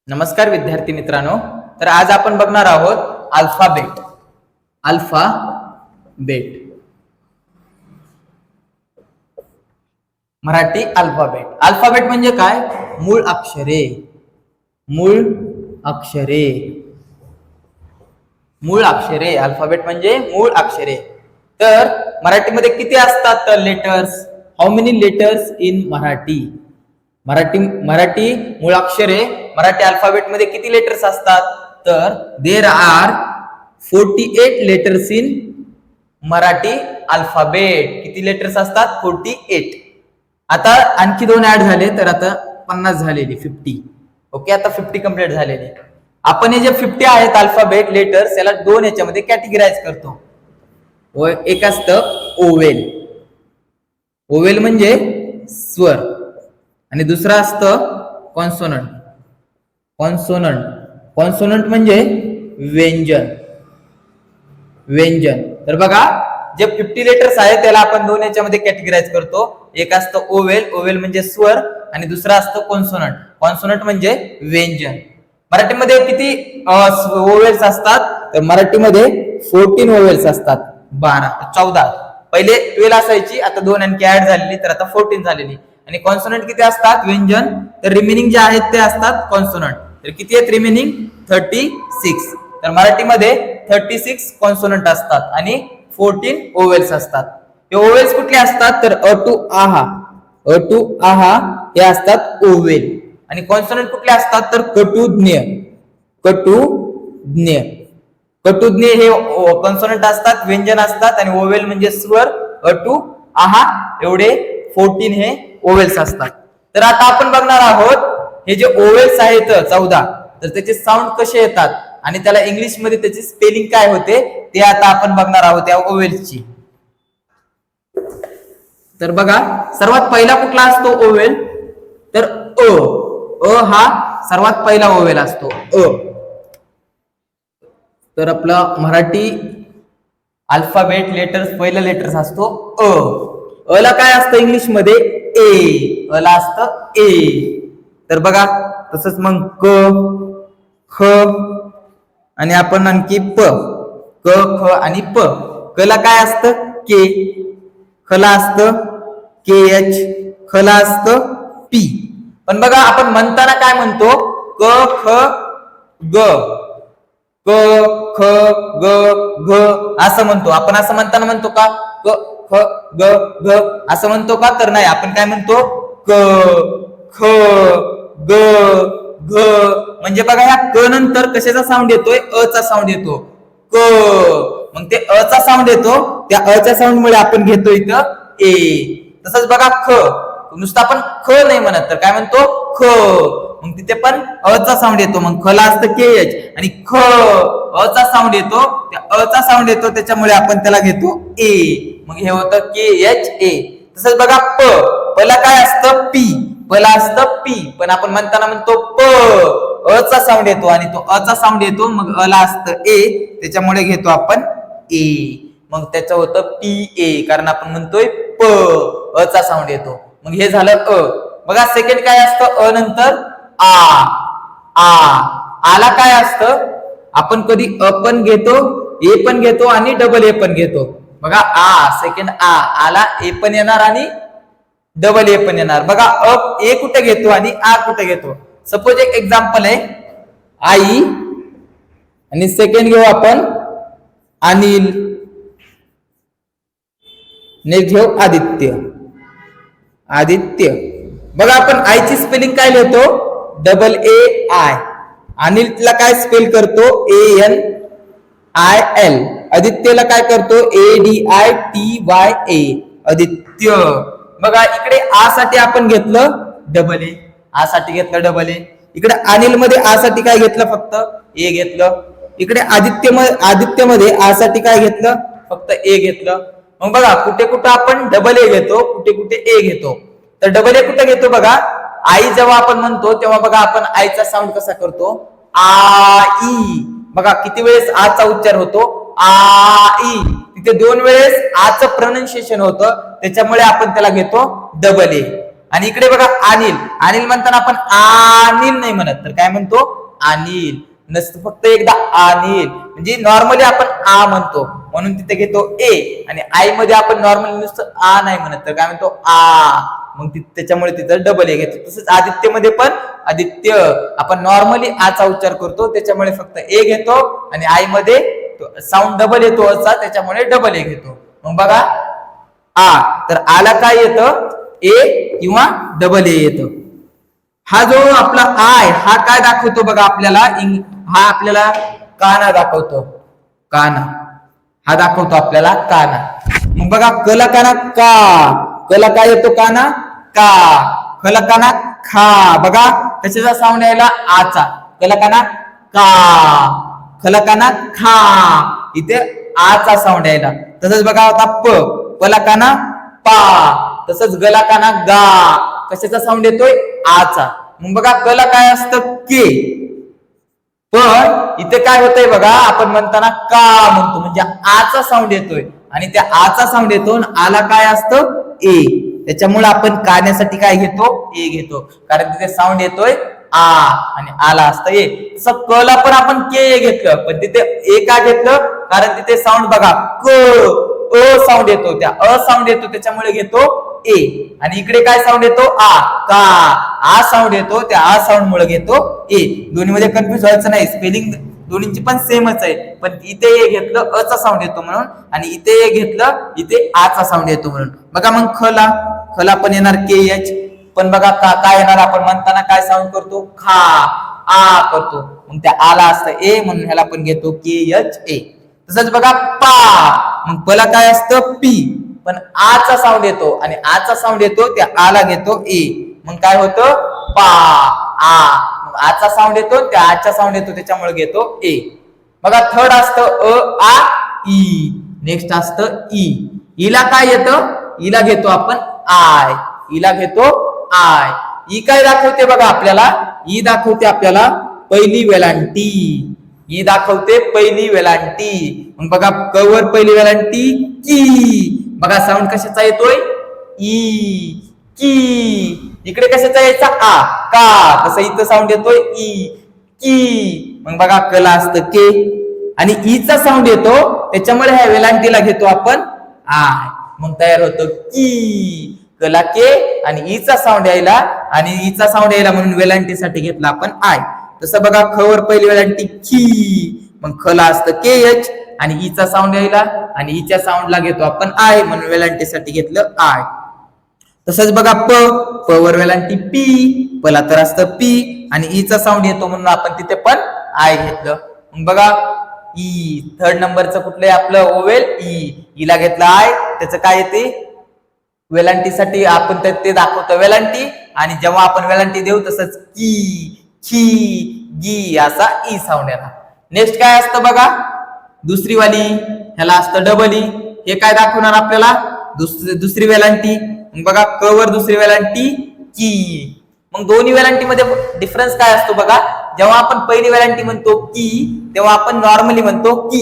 नमस्कार विद्यार्थी मित्रांनो. तर आज आपण बघणार आहोत अल्फाबेट. मराठी अल्फाबेट. अल्फाबेट म्हणजे काय? मूळ अक्षरे. अल्फाबेट म्हणजे मूळ अक्षरे. तर मराठीमध्ये किती असतात letters? How many letters in Marathi? Marathi मूळाक्षरे मराठी अल्फाबेट मध्ये किती लेटर्स असतात? तर there are 48 letters in Marathi alphabet. किती लेटर्स असतात? 48. आता आणखी 2 ऍड झाले तर आता 50 झालेली 50. ओके, आता 50 कंप्लीट झालेली. आपण हे जे 50 आहेत अल्फाबेट लेटर्स याला 2 याच्यामध्ये कॅटेगराइज करतो. एक असतं ओवेल म्हणजे स्वर आणि दुसरं असतं कॉन्सोनंट म्हणजे व्यंजन. तर बघा, जे 50 लेटर्स आहेत त्याला आपण 2 याच्यामध्ये कॅटेगराइज करतो. एक असतं ओवेल म्हणजे स्वर आणि दुसरं असतं कॉन्सोनंट म्हणजे व्यंजन. मराठीमध्ये किती ओवेल्स असतात? तर मराठीमध्ये 14 ओवेल्स असतात. 14. पहिले 12 असायची, आता 2 आणखी ऍड झालेली तर आता 14 झालेली. आणि कॉन्सोनंट किती असतात? व्यंजन. तर रिमेनिंग जे आहेत ते असतात कॉन्सोनंट. तर किती आहेत रिमेनिंग? 36. तर मराठीमध्ये 36 कॉन्सोनंट असतात आणि 14 ओवेल्स असतात. हे ओवेल्स कुठले असतात? तर अ टू आहा हे असतात ओवेल. आणि कॉन्सोनंट कुठले असतात? तर कटुज्ञ हे कॉन्सोनंट असतात, व्यंजन असतात. आणि ओवेल म्हणजे स्वर. अ टू आहा एवढे 14 हे ओवेल्स असतात. तर आता आपण बघणार आहोत हे जे ओवेल्स आहेत 14, तर त्याचे साऊंड कसे येतात आणि त्याला इंग्लिश मध्ये त्याची स्पेलिंग काय होते ते आता आपण बघणार आहोत या ओवेल्सची. तर बघा, सर्वात पहिला कुठला असतो ओवेल? तर अ हा सर्वात पहिला ओवेल असतो. तर आपला मराठी अल्फाबेट लेटर्स पहिला लेटर्स असतो अ ला काय असतं इंग्लिश मध्ये? ए. ला असतं ए. तर बघा, तसंच मग क, ख आणि आपण आणखी प. क, ख आणि प. क ला काय असतं? के. ख ला असतं के एच. ख ला असतं पी. पण बघा, आपण म्हणताना काय म्हणतो? क ख ग. क ख ग घ असं म्हणतो आपण. असं म्हणताना म्हणतो का क ख ग घ असं म्हणतो का? तर नाही. आपण काय म्हणतो? क ख ग घ. म्हणजे बघा, ह्या क नंतर कशाचा साऊंड येतोय? अ चा साऊंड येतो. क. मग ते अ चा साऊंड येतो, त्या अ च्या साऊंड मुळे आपण घेतो इथं ए. तसंच बघा, ख नुसतं आपण ख नाही म्हणत, तर काय म्हणतो? ख. मग तिथे पण अ चा साऊंड येतो. मग ख ला असतं के एच आणि ख अ चा साऊंड येतो, त्या अ चा साऊंड येतो त्याच्यामुळे आपण त्याला घेतो ए. मग हे होतं के एच ए. तसंच बघा, प ला काय असतं? पी. प ला असतं पी. पण आपण म्हणताना म्हणतो प. अ चा साऊंड येतो आणि तो अ चा साऊंड येतो, मग अ ला असतं ए, त्याच्यामुळे घेतो आपण ए. मग त्याचं होतं पी ए, कारण आपण म्हणतोय प. अ चा साऊंड येतो. मग हे झालं अ. बघा, सेकंड काय असतं? अ नंतर आला काय असतं? आपण कधी अ पण घेतो, ए पण घेतो आणि डबल ए पण घेतो. बघा, सेकंड आला ए पण येणार आणि डबल ए पण येणार. बघा, अ ए कुठे घेतो आणि आ कुठे घेतो? सपोज एक एक्झाम्पल आहे, आई आणि सेकंड घेऊ आपण अनिल. नेक्स्ट घेऊ आदित्य. बघा, आपण आईची स्पेलिंग काय लिहितो? Double A I. अनिलला काय स्पेल करतो? ANIL. आदित्यला काय करतो? ADITYA. आदित्य. बघा, इकडे आ साठी आपण घेतलं डबल ए. इकडे अनिल मध्ये आ साठी काय घेतलं? फक्त ए घेतलं. इकडे आदित्य मध्ये आ साठी काय घेतलं? फक्त ए घेतलं. मग बघा, कुठे कुठे आपण डबल ए घेतो, कुठे कुठे ए घेतो. तर डबल ए कुठे घेतो? बघा, आई जेव्हा आपण म्हणतो तेव्हा बघा, आपण आईचा साऊंड कसा करतो? आई. बघा, किती वेळेस आचा उच्चार होतो? आई. तिथे 2 वेळेस आचं प्रोनाउन्सिएशन होतं, त्याच्यामुळे आपण त्याला घेतो डबल ए. आणि इकडे बघा अनिल, अनिल म्हणताना आपण अनिल नाही म्हणत, तर काय म्हणतो अनिल, नसतं फक्त एकदा अनिल. म्हणजे नॉर्मली आपण आ म्हणतो म्हणून तिथे घेतो ए, आणि आई मध्ये आपण नॉर्मली नुसतं आ नाही म्हणत, तर काय म्हणतो आ, मग त्याच्यामुळे तिथं डबल ए घेतो. तसंच आदित्य मध्ये पण आदित्य आपण नॉर्मली आचा उच्चार करतो त्याच्यामुळे फक्त ए घेतो, आणि आई मध्ये साऊंड डबल येतो असा, त्याच्यामुळे डबल ए घेतो. मग बघा आ, तर आला काय येतं ए किंवा डबल ए येतं. हा जो आपला आय हा काय दाखवतो बघा आपल्याला, हा आपल्याला काना दाखवतो, काना हा दाखवतो आपल्याला काना. मग बघा कला काना का, कला काय येतो काना का, कला काना खा, बघा कशाचा साऊंड यायला आचा, कला काना का, कला काना खा, इथे आचा साऊंड यायला. तसंच बघा आता प, पला काना पा, तसंच गला काना गा, कशाचा साऊंड येतोय आचा. मग बघा कला काय असतं के, पण इथे काय होतंय बघा आपण म्हणताना का म्हणतो म्हणजे आचा साऊंड येतोय, आणि त्या आचा साऊंड येतो, आला काय असतं ए, त्याच्यामुळे आपण काण्यासाठी काय घेतो ए घेतो, कारण तिथे साऊंड येतोय आ आणि आला असतं ए. तसं क ला पण आपण के घेतलं, पण तिथे ए का घेतलं, कारण तिथे साऊंड बघा क अ साऊंड येतो, त्या अ साऊंड येतो त्याच्यामुळे घेतो ए, आणि इकडे काय साऊंड येतो आ, का आ साऊंड येतो, त्या आ साऊंड मुळे घेतो ए. दोन्ही मध्ये कन्फ्युज व्हायचं नाही, स्पेलिंग दोन्हींची पण सेमच आहे, पण इथे ए घेतलं अ चा साऊंड येतो म्हणून, आणि इथे ए घेतलं इथे आ चा साऊंड येतो म्हणून. बघा मग खला, खला पण येणार के एच, पण बघा का काय येणार, आपण म्हणताना काय साऊंड करतो खा, आ करतो, मग त्या आला असतं ए म्हणून ह्याला पण घेतो के एच ए. तसंच बघा पा, मग पला काय असतं पी, पण आचा साऊंड येतो, आणि आचा साऊंड येतो त्या आला घेतो ए, मग काय होतं पा आ, मग आचा साऊंड येतो त्या आचा साऊंड येतो त्याच्यामुळे घेतो ए. बघा थर्ड असतं अ आ ई, नेक्स्ट असतं ई, ईला काय येतं, ईला घेतो आपण आय, ईला घेतो आय. ई काय दाखवते बघा आपल्याला, ई दाखवते आपल्याला पहिली वेलांटी, ई दाखवते पहिली वेलांटी. मग बघा कवर पहिली वेलांटी की, बघा साऊंड कशाचा येतोय ई, की. इकडे कशाचा यायचा आ का, तसं इथं साऊंड येतोय ई की. मग बघा कला असतं के, आणि ईचा साऊंड येतो त्याच्यामुळे ह्या वेलांटीला घेतो आपण आय, मग तयार होतो की, कला के, आणि ईचा साऊंड यायला, आणि ईचा साऊंड यायला म्हणून वेलांटीसाठी घेतला आपण आय. तसं बघा खवर पहिली वेलांटी की, मग खला असतं के एच, आणि ईचा साऊंड यायला, आणि ईच्या साऊंडला घेतो आपण आय म्हणून वेलांटीसाठी घेतलं आय. तसंच बघा प, प वर वेलांटी पी, पला तर असतं पी, आणि ईचा साऊंड येतो म्हणून आपण तिथे पण आय घेतलं. मग बघा ई, थर्ड नंबरचं कुठलं आहे आपलं ओवेल ई, ईला घेतलं आय, त्याचं काय येते वेलांटीसाठी आपण ते दाखवतो वेलांटी, आणि जेव्हा आपण वेलांटी देऊ तसंच की, खी, गी असा ई साऊंड येणार. नेक्स्ट काय असतं बघा दुसरी वाली, ह्याला असतं डबल ई, हे काय दाखवणार आपल्याला दुसरी वेलांटी. मग बघा क वर दुसरी वेलांटी की, मग दोन्ही वेलांटी मध्ये डिफरन्स काय असतो बघा, जेव्हा आपण पहिली वेलांटी म्हणतो की तेव्हा आपण नॉर्मली म्हणतो की,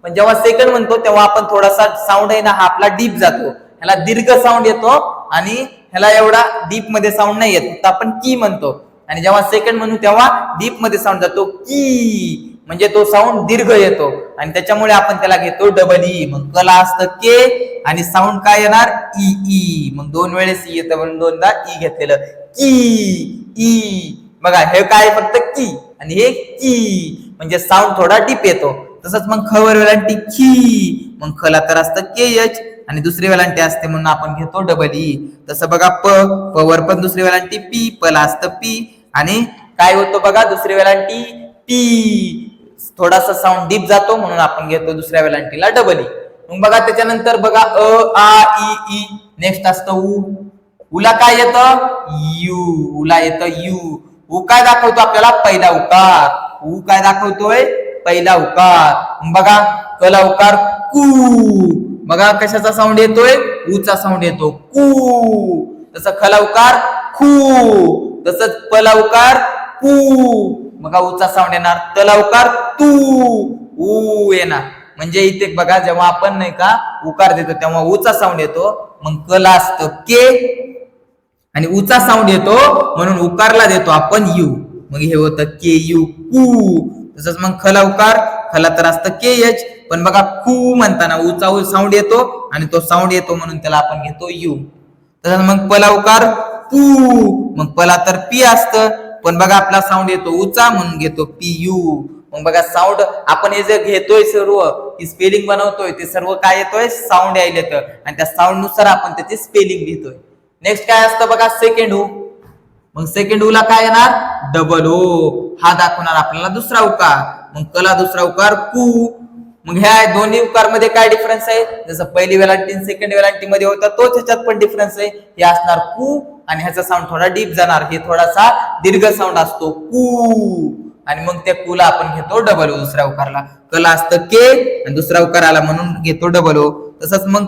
पण जेव्हा सेकंड म्हणतो तेव्हा आपण थोडासा साऊंड आहे ना हा आपला डीप जातो, ह्याला दीर्घ साऊंड येतो, आणि ह्याला एवढा डीप मध्ये साऊंड नाही येत, तर आपण की म्हणतो. आणि जेव्हा सेकंड म्हणू तेव्हा डीप मध्ये साऊंड जातो की, म्हणजे तो साऊंड दीर्घ येतो, आणि त्याच्यामुळे आपण त्याला घेतो डबल ई. मग कला असतं के, आणि साऊंड काय येणार ई ई, मग दोन वेळेस ई येतं म्हणून दोनदा ई घेतलेलं की ई. बघा हे काय फक्त की, आणि हे की, म्हणजे साऊंड थोडा डीप येतो. तसंच मग ख वर वेलांटी की, मग खला तर असतं के एच, आणि दुसरी वेलांटी असते म्हणून आपण घेतो डबल ई. तसं बघा प, प वर पण दुसरी वेलांटी पी, पला असतं पी, आणि काय होतं बघा दुसरी वेलांटी पी, थोडासा साऊंड डीप जातो म्हणून आपण घेतो दुसऱ्या वेलांटीला डबल ई. मग बघा त्याच्यानंतर बघा अ आ ई ई, नेक्स्ट असतं उ, उला काय येतं यू, उला येतं यू. उ काय दाखवतो आपल्याला पहिला उकार, उ काय दाखवतोय पहिला उकार. मग बघा कला उकार कू, बघा कशाचा साऊंड येतोय ऊचा साऊंड येतो कू. तसं खला उकार खू, तसंच पला उकार कू, बघा ऊचा साऊंड येणार, तला उकार तू, ऊ येणार. म्हणजे इथे बघा जेव्हा आपण नाही का उकार देतो तेव्हा ऊचा साऊंड येतो. मग कला असतं के, आणि उचा साऊंड येतो म्हणून उकारला देतो आपण यू, मग हे होतं के यू कू. तसंच मग खला उकार, खला तर असतं के एच, पण बघा कू म्हणताना उचा साऊंड येतो आणि तो साऊंड येतो म्हणून त्याला आपण घेतो यू. तसंच मग पला उकार पू, मग पला तर पी असतं, पण बघा आपला साऊंड येतो उचा म्हणून घेतो पी यू. मग बघा साऊंड आपण हे जे घेतोय सर्व की स्पेलिंग बनवतोय ते सर्व काय येतोय साऊंड यायला येतं आणि त्या साऊंड नुसार आपण त्याची स्पेलिंग लिहितोय. नेक्स्ट काय असतं बघा सेकंड ऊ. मग सेकंड ऊ ला काय येणार डबल ओ, हा दाखवणार आपल्याला दुसरा उकार. मग कला दुसरा उकार कू. मग ह्या दोन्ही उकार मध्ये काय डिफरन्स आहे, जसं पहिली वेलांटी सेकंड वेलांटी मध्ये होता तोच ह्याच्यात पण डिफरन्स आहे. हे असणार कू आणि ह्याचा साऊंड थोडा डीप जाणार, हे थोडासा दीर्घ साऊंड असतो कू. आणि मग त्या कूला आपण घेतो डबल ओ दुसऱ्या उकारला. कला असतं के आणि दुसरा उकार आला म्हणून घेतो डबल ओ. तसंच मग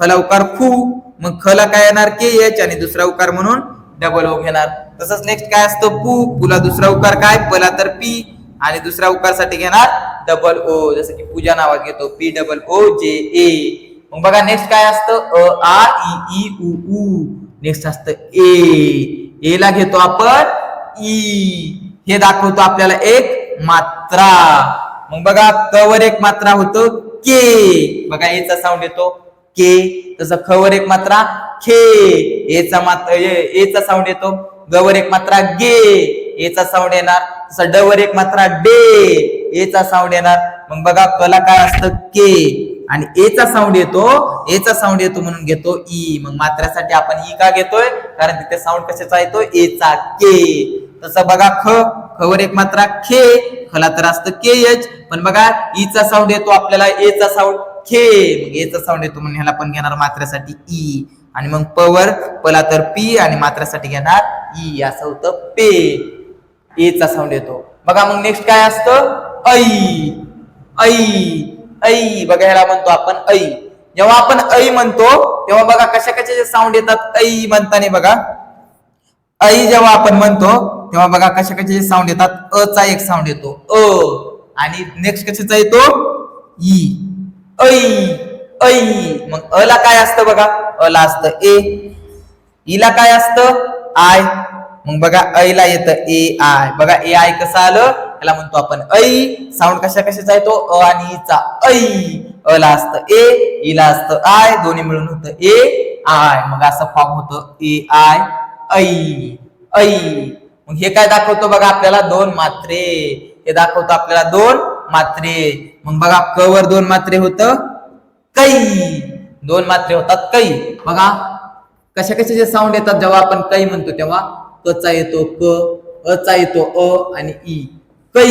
खला उकार खू, मग खला काय येणार के एच आणि दुसरा उकार म्हणून डबल ओ घेणार. तसंच नेक्स्ट काय असतं पू, पुला दुसरा उकार काय पला तर पी आणि दुसऱ्या उकार साठी घेणार डबल ओ, जसं की पूजा नावात घेतो पी डबल ओ जे ए. मग बघा नेक्स्ट काय असतं अ आ इ ई उ ऊ. नेक्स्ट असतं ए ला घेतो आपण ई, हे दाखवतो आपल्याला एक मात्रा. मग बघा क वर एक मात्रा होतो के, बघा एचा साऊंड येतो के. तसं ख वर एक मात्रा खे, एचा साऊंड येतो. ग वर एक मात्रा गे, एचा साऊंड येणार. तसं ड वर एक मात्रा डे, एचा साऊंड येणार. मग बघा कला काय असतं के आणि एचा साऊंड येतो म्हणून घेतो ई. मग मात्र्यासाठी आपण ई का घेतोय, कारण तिथे साऊंड कशाचा येतो एचा के. तसं बघा ख वर एक मात्रा खे, खला तर असतं के एच, पण बघा ईचा साऊंड येतो आपल्याला एचा साऊंड खे, मग एचा साऊंड येतो म्हणून ह्याला पण घेणार मात्र्यासाठी ई. आणि मग प वर पला तर पी आणि मात्र्यासाठी घेणार ई, असं होतं पे, एचा साऊंड येतो. बघा मग नेक्स्ट काय असतं ऐ. ऐ बघा ह्याला म्हणतो आपण ऐ. जेव्हा आपण ऐ म्हणतो तेव्हा बघा कशा कशाचे साऊंड येतात ऐ म्हणताना. बघा ऐ जेव्हा आपण म्हणतो तेव्हा बघा कशा कशाचे साऊंड येतात. अ चा एक साऊंड येतो अ, आणि नेक्स्ट कशाचा येतो ई. ऐ. मग अ ला काय असतं बघा, अ ला असतं ए. ई ला काय असतं आय. मग बघा ऐ ला येतं ए आय. बघा ए आय कसं आलं, त्याला म्हणतो आपण ऐ. साऊंड कशा कशाचा येतो अ आणि ई चा ऐ. अ ला असतं ए, ई ला असतं आय, दोन्ही मिळून होतं ए आय. मग असं फॉर्म होतं ए आय ऐ. मग हे काय दाखवतो बघा आपल्याला दोन मात्रे. हे दाखवतो आपल्याला दोन मात्रे. मग बघा क वर दोन मात्रे होतं कै, दोन मात्रे होतात कै. बघा कशा कशाचे साऊंड येतात जेव्हा आपण कै म्हणतो तेव्हा. क चा येतो क, अ चा येतो अ आणि ई. कै,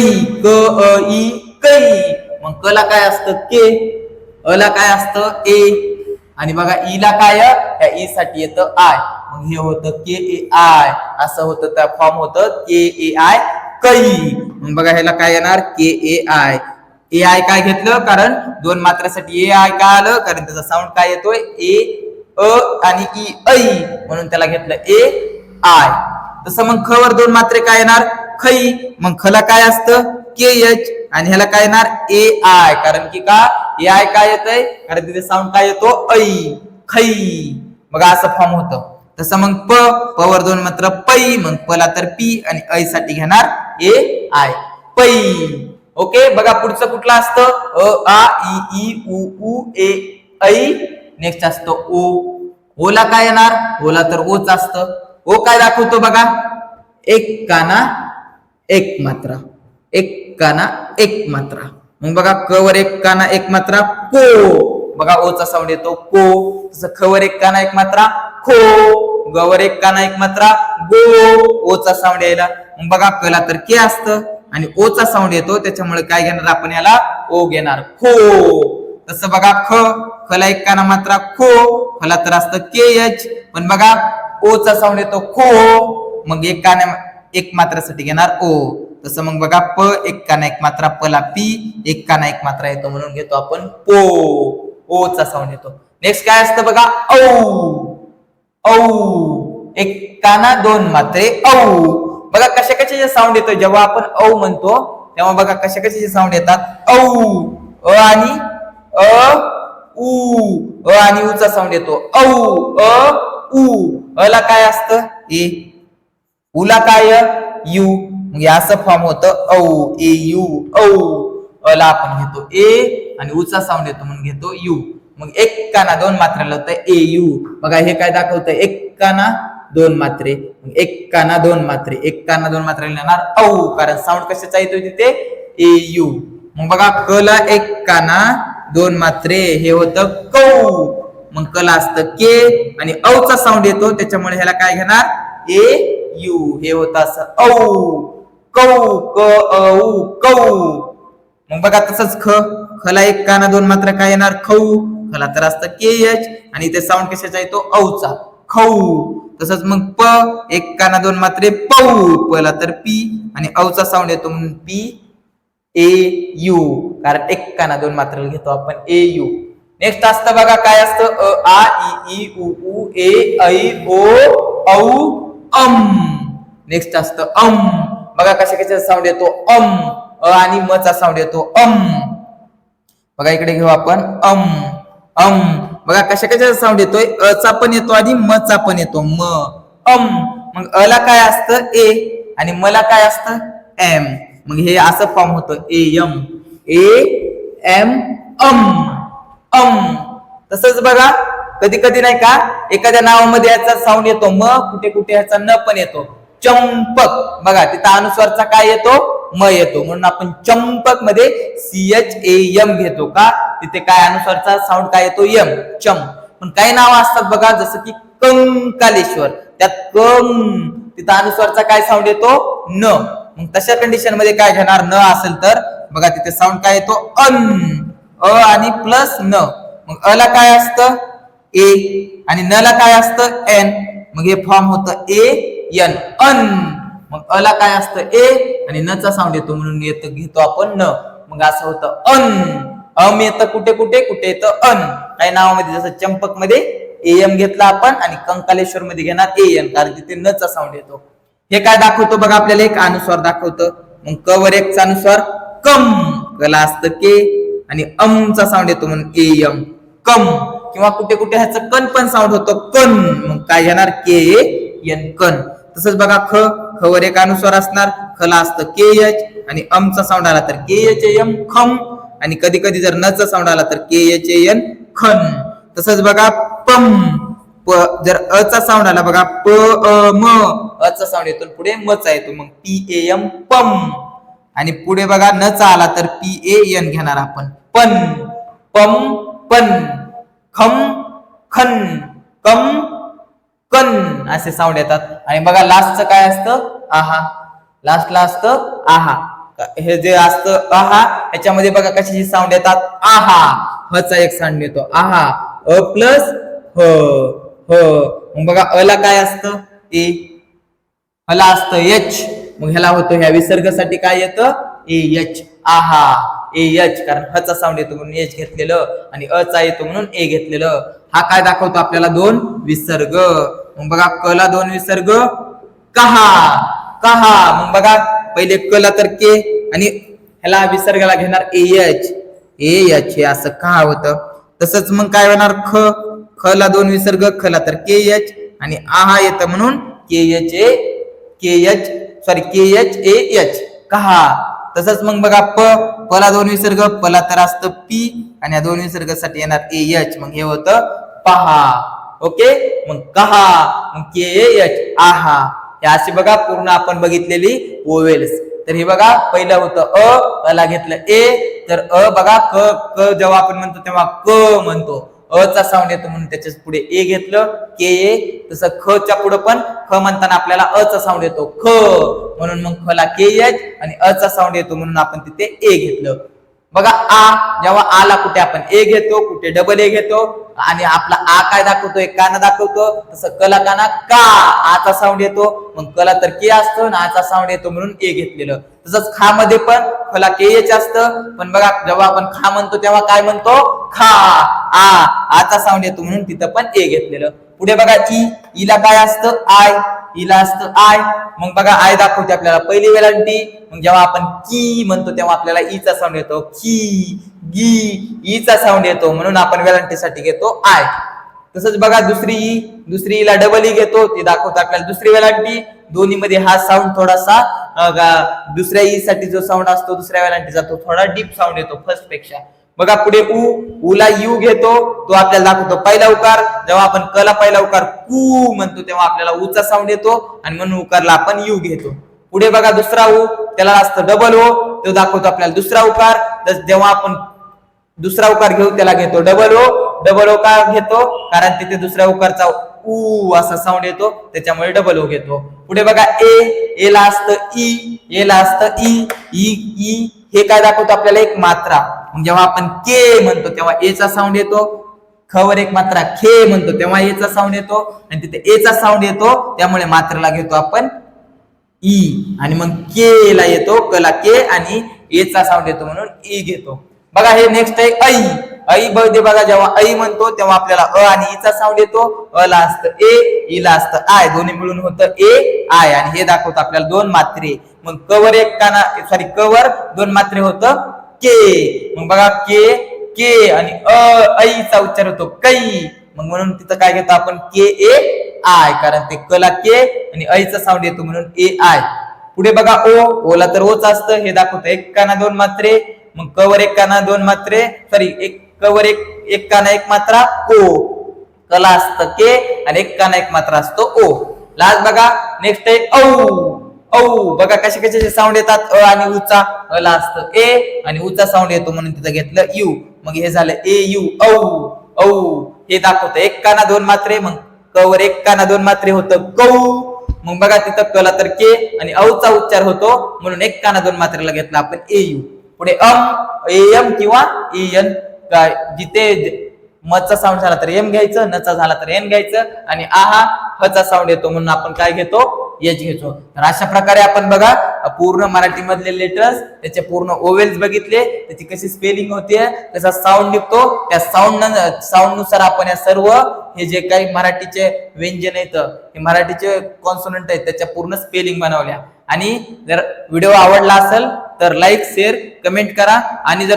क अ ई कै. मग क ला काय असतं के, अ ला काय असतं ए, आणि बघा ई ला काय, त्या ई साठी येतं आय. मग हे होतं के ए आय, असं होतं त्या फॉर्म होतं के ए आय कै. मग बघा ह्याला काय येणार के ए आय. ए आय काय घेतलं, कारण दोन मात्रासाठी ए आय काय आलं, कारण त्याचा साऊंड काय येतोय ए अ आणि ई ऐ, म्हणून त्याला घेतलं ए आय. तसं मग ख वर दोन मात्रे काय येणार खै. मग खला काय असतं के एच आणि ह्याला काय येणार ए आय, कारण की का ए आय काय येतंय, कारण तिथे साऊंड काय येतो ऐ खै. बघा असं फॉर्म होतं. तसं मग प वर दोन मात्र पै, मग पला तर पी आणि ऐ साठी घेणार ए आय पै. ओके. बघा पुढचं कुठलं असतं अ आ इ ई उ ऊ ए ऐ. नेक्स्ट असतं ओ. ओ ला काय येणार, ओला तर ओच असतं. ओ काय दाखवतो बघा एक काना एक मात्रा, एक काना एक मात्रा. मग बघा क वर एक काना एक मात्रा को, बघा ओचा साऊंड येतो को. तसं ख वर एक काना एक मात्रा खो, ग वर एक काना एक मात्रा गो, ओचा साऊंड यायला. मग बघा कला तर के असतं आणि ओचा साऊंड येतो, त्याच्यामुळे काय घेणार आपण याला ओ घेणार खो. तसं बघा खला एक काना मात्रा खो, खला तर असतं के एच, पण बघा ओचा साऊंड येतो खो, मग एक काना एक मात्रासाठी घेणार ओ. तसं मग बघा प एक काना एक मात्रा पला पी, एक काना एक मात्रा येतो म्हणून घेतो आपण पो, ओचा साऊंड येतो. नेक्स्ट काय असतं बघा औ. औ एक काना दोन मात्रे औ. बघा कशा कशाचे साऊंड येतो जेव्हा आपण औ म्हणतो तेव्हा बघा कशा कशाचे साऊंड येतात औ. अ आणि उ, अ आणि ऊचा साऊंड येतो औ अ उ. अला काय असतं ए, उला काय यू, मग हे असं फॉर्म होतं औ, ए यू औ. अला आपण घेतो ए आणि उचा साऊंड येतो म्हणून घेतो यू. मग एक काना दोन मात्रेला होतं ए यू. बघा हे काय दाखवतं, एक काना दोन मात्रे, एक काना दोन मात्रे, एक काना दोन मात्रे येणार औ, कारण साऊंड कशाचा येतो तिथे ए यू. मग बघा क ला एक काना दोन मात्रे हे होतं कौ, मग कला असतं के आणि औचा साऊंड येतो त्याच्यामुळे ह्याला काय घेणार ए यू, हे होतं असं औ कौ क औ कौ. मग बघा तसंच खला एक काना दोन मात्र काय येणार खौ, खला तर असतं के एच आणि ते साऊंड कशाचा येतो औचा खौ. तसंच मग प एक काना दोन मात्रे पौ, पला तर पी आणि औचा साऊंड येतो म्हणून पी ए यू, कारण एक काना दोन मात्रेला घेतो आपण ए यू. नेक्स्ट असतं बघा काय असतं अ आ इ उ ऊ ए ऐ ओ औ अम. नेक्स्ट असतं अम. बघा कशा कशा साऊंड येतो अम, अ आणि म चा साऊंड येतो अम. बघा इकडे घेऊ आपण अम अम. बघा कशा कशा साऊंड येतोय, अ चा पण येतो आणि म चा पण येतो म अम. मग अ ला काय असतं ए आणि म ला काय असतं एम, मग हे असं फॉर्म होतं ए एम अम अम. तसंच बघा कधी कधी नाही का एखाद्या नावामध्ये याचा साऊंड येतो म, कुठे कुठे ह्याचा न पण येतो. चंपक बघा तिथं अनुस्वारचा काय येतो म येतो, म्हणून आपण चंपक मध्ये CHAM घेतो का, तिथे काय अनुस्वारचा साऊंड काय येतो यम, चम. पण काही नावं असतात बघा जसं की कंकालेश्वर, त्यात कं तिथं अनुस्वारचा काय साऊंड येतो न. मग तशा कंडिशन मध्ये काय घेणार न असेल तर बघा तिथे साऊंड काय येतो अन, अ आणि प्लस न. मग अ ला काय असतं ए आणि न ला काय असतं एन, मग हे फॉर्म होतं ए एन अन. मग अ ला काय असतं ए आणि न चा साऊंड येतो म्हणून घेतो आपण न, मग असं होतं अन. अम येतं कुठे कुठे कुठे येतं अन. काही नावामध्ये जसं चंपक मध्ये एम घेतला आपण आणि कंकालेश्वर मध्ये घेणार एन, कारण तिथे न चा साऊंड येतो. हे काय दाखवतो बघा आपल्याला एक अनुस्वार दाखवतं. मग क वर एक अनुस्वार कम, कला असतं के आणि अम चा साऊंड येतो म्हणून एम कम. किंवा कुठे कुठे ह्याचं कन पण साऊंड होतो कन, मग काय घेणार के एन कन. तसंच बघा ख वर एक अनुस्वार असणार, खला असतं के एच आणि अम चा साऊंड आला तर के एच एम खम, आणि कधी कधी जर न चा साऊंड आला तर के एच एन खन. तसंच बघा पम, जर अ चा साऊंड आला बघा प अ म, अ चा साऊंड येतो पुढे म चा येतो मग PAM पम. आणि पुढे बघा न चा आला तर PAN घेणार आपण पण, पम पण, खम खन, कम कन असे साऊंड येतात. आणि बघा लास्टचं काय असतं आहा, लास्टला असतं आहा. हे जे असतं आहा ह्याच्यामध्ये बघा कशाची साऊंड येतात आहा, ह चा एक साऊंड येतो आहा, अ प्लस ह ह. मग बघा अ ला काय असतं ए, ला असतं एच, मग ह्याला होतं ह्या विसर्गासाठी काय येतं ए एच आहा ए एच, कारण ह चा साऊंड येतो म्हणून एच घेतलेलं आणि अ चा येतो म्हणून ए घेतलेलं. हा काय दाखवतो आपल्याला दोन विसर्ग. मग बघा क ला दोन विसर्ग कहा कहा. मग बघा पहिले क ला तर के आणि ह्याला विसर्गाला घेणार ए एच हे असं कहा होतं. तसंच मग काय होणार ख ला दोन विसर्ग, खला तर के एच आणि आहा येतं म्हणून के एच ए एच कहा. तसंच मग बघा प ला दोन विसर्ग, पला तर असतं पी आणि या दोन विसर्गासाठी येणार ए एच, मग हे होतं पहा. ओके, मग कहा मग के एच आहा. हे अशी बघा पूर्ण आपण बघितलेली वोवेल्स. तर हे बघा पहिलं होतं अ ला घेतलं ए, तर अ बघा क जेव्हा आपण म्हणतो तेव्हा क म्हणतो, अ चा साऊंड येतो म्हणून त्याच्या पुढे ए घेतलं के ए. तसं ख च्या पुढे पण ख म्हणताना आपल्याला अ चा साऊंड येतो ख, म्हणून मग ख ला के एच आणि अ चा साऊंड येतो म्हणून आपण तिथे ए घेतलं. बघा आ, जेव्हा आ ला कुठे आपण ए घेतो कुठे डबल ए घेतो आणि आपला आ काय दाखवतो एक काना दाखवतो, तसं कला काना का आचा साऊंड येतो, मग कला तर के असतो आणि आचा साऊंड येतो म्हणून ए घेतलेलं. तसंच खा मध्ये पण खला के एच असतं, पण बघा जेव्हा आपण खा म्हणतो तेव्हा काय म्हणतो खा आचा साऊंड येतो म्हणून तिथं पण ए घेतलेलं. पुढे बघा ई ला काय असतं आय, ईला असतं आय. मग बघा आय दाखवते आपल्याला पहिली वेलांटी, मग जेव्हा आपण की म्हणतो तेव्हा आपल्याला ईचा साऊंड येतो की गी, ईचा साऊंड येतो म्हणून आपण वेलांटीसाठी घेतो आय. तसंच बघा दुसरी ईला डबल ई घेतो, ते दाखवतो आपल्याला दुसरी वेलांटी. दोन्ही मध्ये हा साऊंड थोडासा दुसऱ्या ई साठी जो साऊंड असतो दुसऱ्या वेलांटीचा तो थोडा डीप साऊंड येतो फर्स्ट पेक्षा. बघा पुढे ला यू घेतो, तो आपल्याला दाखवतो पहिला उकार. जेव्हा आपण क ला पहिला उकार कू म्हणतो तेव्हा आपल्याला ऊचा साऊंड येतो आणि म्हणून उकारला आपण यू घेतो. पुढे बघा दुसरा त्याला असतं डबल ओ, तो दाखवतो आपल्याला दुसरा उकार. तर जेव्हा आपण दुसरा उकार घेऊ त्याला घेतो डबल ओ का घेतो, कारण तिथे दुसऱ्या उकारचा असा साऊंड येतो त्याच्यामुळे डबल ओ घेतो. पुढे बघा ए ला असतं ई, हे काय दाखवतो आपल्याला एक मात्रा. जेव्हा आपण के म्हणतो तेव्हा ए चा साऊंड येतो, ख वर एक मात्रा खे म्हणतो तेव्हा ए चा साऊंड येतो आणि तिथे ए चा साऊंड येतो त्यामुळे मात्रेला घेतो आपण ई. आणि मग के ला येतो कला के आणि ए चा साऊंड येतो म्हणून ई घेतो. बघा हे नेक्स्ट आहे ऐ मध्ये बघा जेव्हा ऐ म्हणतो तेव्हा आपल्याला आणि ई चा साऊंड येतो. ला असतं ई ला असतं आय, दोन्ही मिळून होतं ए आय आणि हे दाखवतं आपल्याला दोन मात्रे. मग कवर कवर दोन मात्रे होतं के. मग बघा के आणि ऐचा उच्चार होतो कै. मग म्हणून तिथं काय घेतो आपण के ए आय, कारण ते कला के आणि ऐचा साऊंड येतो म्हणून ए आय. पुढे बघा ओला तर ओच असतं, हे दाखवतं एक काना दोन मात्रे. मग कवर एक काना दोन मात्रे कवर एक काना एक मात्रा ओ, कला असतं के आणि एक काना एक मात्रा असतो ओ. लास्ट बघा नेक्स्ट आहे औ. बघा कशाचे साऊंड येतात आणि उचा. ला असतं ए आणि उचा साऊंड येतो म्हणून तिथं घेतलं यू. मग हे झालं ए यू औ. हे दाखवतं एक काना दोन मात्रे. मग कवर एक काना दोन मात्रे होतं कौ. मग बघा तिथं कला तर के आणि औचा उच्चार होतो म्हणून एक काना दोन मात्रेला घेतला आपण ए यू. पुढे एम किंवा एन, जिथे मचा साऊंड झाला तर एम घ्यायचं, नचा झाला तर एन घ्यायचं आणि आहा हचा साऊंड येतो म्हणून आपण काय घेतो एच घेतो. तर अशा प्रकारे आपण बघा पूर्ण मराठी मधले लेटर्स त्याचे पूर्ण ओवेल्स बघितले, त्याची कशी स्पेलिंग होते, कसा साऊंड निघतो, त्या साऊंड नुसार आपण या सर्व हे जे काही मराठीचे व्यंजन आहेत, हे मराठीचे कॉन्सोनंट आहेत त्याच्या पूर्ण स्पेलिंग बनवल्या. आणि जर व्हिडिओ आवडला असेल तर लाईक शेअर कमेंट करा आणि जर